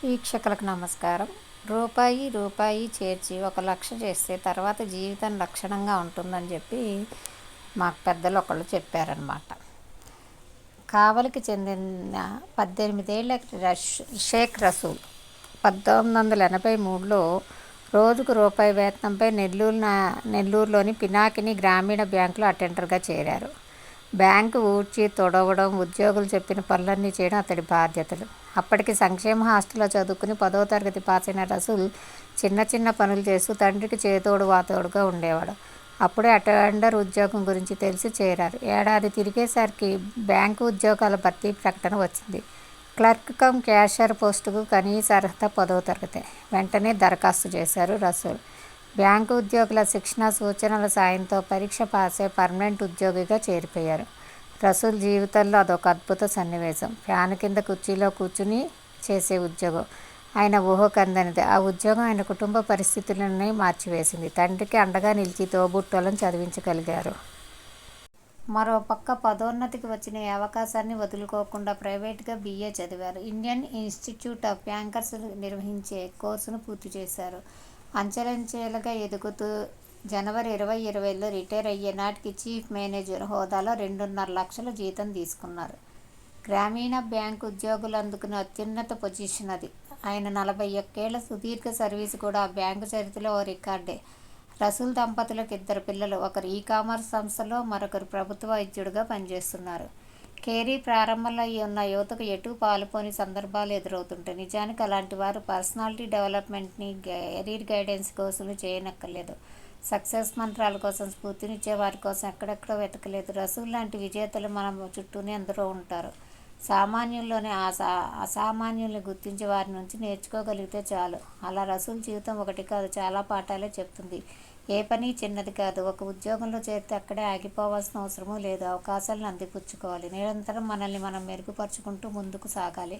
వీక్షకులకు నమస్కారం. రూపాయి రూపాయి చేర్చి 1,00,000 చేస్తే తర్వాత జీవితం లక్షణంగా ఉంటుందని చెప్పి మాకు పెద్దలు ఒకళ్ళు చెప్పారనమాట. కావలికి చెందిన 18 ఏళ్ల షేక్ రసూల్ 1983లో రోజుకు రూపాయి వేతనంపై నెల్లూరులోని పినాకిని గ్రామీణ బ్యాంకులో అటెండర్గా చేరారు. బ్యాంకు ఊడ్చి తుడవడం, ఉద్యోగులు చెప్పిన పనులన్నీ చేయడం అతడి బాధ్యతలు. అప్పటికి సంక్షేమ హాస్టల్లో చదువుకుని 10వ తరగతి పాస్ అయిన రసూల్ చిన్న చిన్న పనులు చేస్తూ తండ్రికి చేదోడు వాదోడుగా ఉండేవాడు. అప్పుడే అటెండర్ ఉద్యోగం గురించి తెలిసి చేరారు. ఏడాది తిరిగేసరికి బ్యాంకు ఉద్యోగాల భర్తీ ప్రకటన వచ్చింది. క్లర్క్ కమ్ క్యాషియర్ పోస్టుకు కనీస అర్హత 10వ తరగతే. వెంటనే దరఖాస్తు చేశారు రసూల్. బ్యాంకు ఉద్యోగుల శిక్షణ, సూచనల సాయంతో పరీక్ష పాసై పర్మనెంట్ ఉద్యోగిగా చేరిపోయారు. రసూల్ జీవితంలో అదొక అద్భుత సన్నివేశం. ఫ్యాన్ కింద కుర్చీలో కూర్చుని చేసే ఉద్యోగం ఆయన ఊహకందనిది. ఆ ఉద్యోగం ఆయన కుటుంబ పరిస్థితులనే మార్చివేసింది. తండ్రికి అండగా నిలిచి తోబుట్టువులను చదివించగలిగారు. మరోపక్క పదోన్నతికి వచ్చిన ఈ అవకాశాన్ని వదులుకోకుండా ప్రైవేటుగా BA చదివారు. ఇండియన్ ఇన్స్టిట్యూట్ ఆఫ్ బ్యాంకర్స్ నిర్వహించే కోర్సును పూర్తి చేశారు. అంచెలంచెలుగా ఎదుగుతూ జనవరి 2020లో రిటైర్ అయ్యే నాటికి చీఫ్ మేనేజర్ హోదాలో 2.5 లక్షల జీతం తీసుకున్నారు. గ్రామీణ బ్యాంకు ఉద్యోగులు అందుకునే అత్యున్నత పొజిషన్ అది. ఆయన 41 ఏళ్ల సుదీర్ఘ సర్వీసు కూడా ఆ బ్యాంకు చరిత్రలో ఓ రికార్డే. రసూల్ దంపతులకు 2 పిల్లలు. ఒకరు ఈ-కామర్స్ సంస్థలో, మరొకరు ప్రభుత్వ వైద్యుడిగా పనిచేస్తున్నారు. కెరీర్ ప్రారంభంలో ఉన్న యువతకు ఎటూ పాలుపోని సందర్భాలు ఎదురవుతుంటాయి. నిజానికి అలాంటి వారు పర్సనాలిటీ డెవలప్మెంట్ని, కెరీర్ గైడెన్స్ కోర్సులు చేయనక్కర్లేదు. సక్సెస్ మంత్రాల కోసం, స్ఫూర్తినిచ్చే వారి కోసం ఎక్కడెక్కడో వెతకలేదు. రసూల్ లాంటి విజేతలు మన చుట్టూనే ఎందరో ఉంటారు. సామాన్యుల్లోనే అసామాన్యుల్ని గుర్తించి వారి నుంచి నేర్చుకోగలిగితే చాలు. అలా రసూల్ జీవితం ఒకటి కాదు, చాలా పాఠాలే చెప్తుంది. ఏ పని చిన్నది కాదు. ఒక ఉద్యోగంలో చేరితే అక్కడే ఆగిపోవాల్సిన అవసరమూ లేదు. అవకాశాలను అందిపుచ్చుకోవాలి. నిరంతరం మనల్ని మనం మెరుగుపరుచుకుంటూ ముందుకు సాగాలి.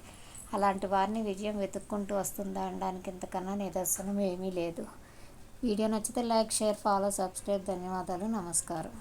అలాంటి వారిని విజయం వెతుక్కుంటూ వస్తుందా అనడానికి ఇంతకన్నా నిదర్శనం ఏమీ లేదు. వీడియో నచ్చితే లైక్, షేర్, ఫాలో, సబ్స్క్రైబ్. ధన్యవాదాలు. నమస్కారం.